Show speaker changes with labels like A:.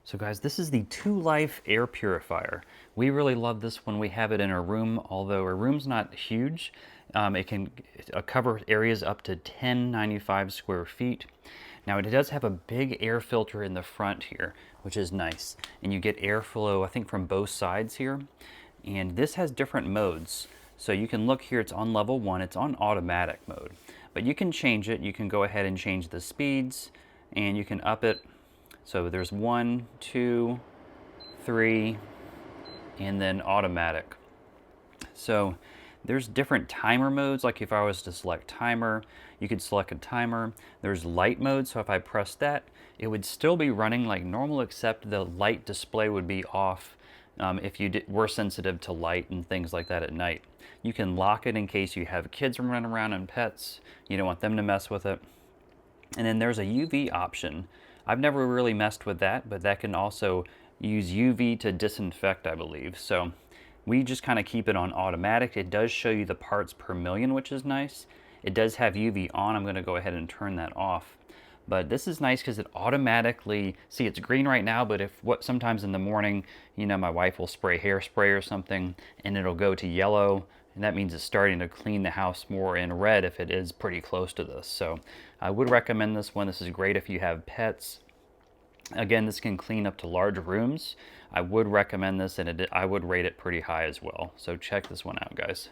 A: So guys, this is the Two Life air purifier. We really love this one. We have it in our room, although our room's not huge. It can cover areas up to 1095 square feet. Now it does have a big air filter in the front here, which is nice. And you get airflow, I think, from both sides here. And this has different modes. So you can look here, it's on level 1, it's on automatic mode. But you can change it, you can go ahead and change the speeds, and you can up it. So there's 1, 2, 3, and then automatic. So there's different timer modes. Like if I was to select timer, you could select a timer. There's light mode, so if I press that, it would still be running like normal, except the light display would be off if you were sensitive to light and things like that at night. You can lock it in case you have kids running around and pets. You don't want them to mess with it. And then there's a UV option. I've never really messed with that, but that can also use UV to disinfect, I believe. So we just kind of keep it on automatic. It does show you the parts per million, which is nice. It does have UV on. I'm going to go ahead and turn that off. But this is nice because it automatically, see, it's green right now, but sometimes in the morning, you know, my wife will spray hairspray or something and it'll go to yellow. And that means it's starting to clean the house more in red if it is pretty close to this. So I would recommend this one. This is great if you have pets. Again, this can clean up to large rooms. I would recommend this, and I would rate it pretty high as well. So check this one out, guys.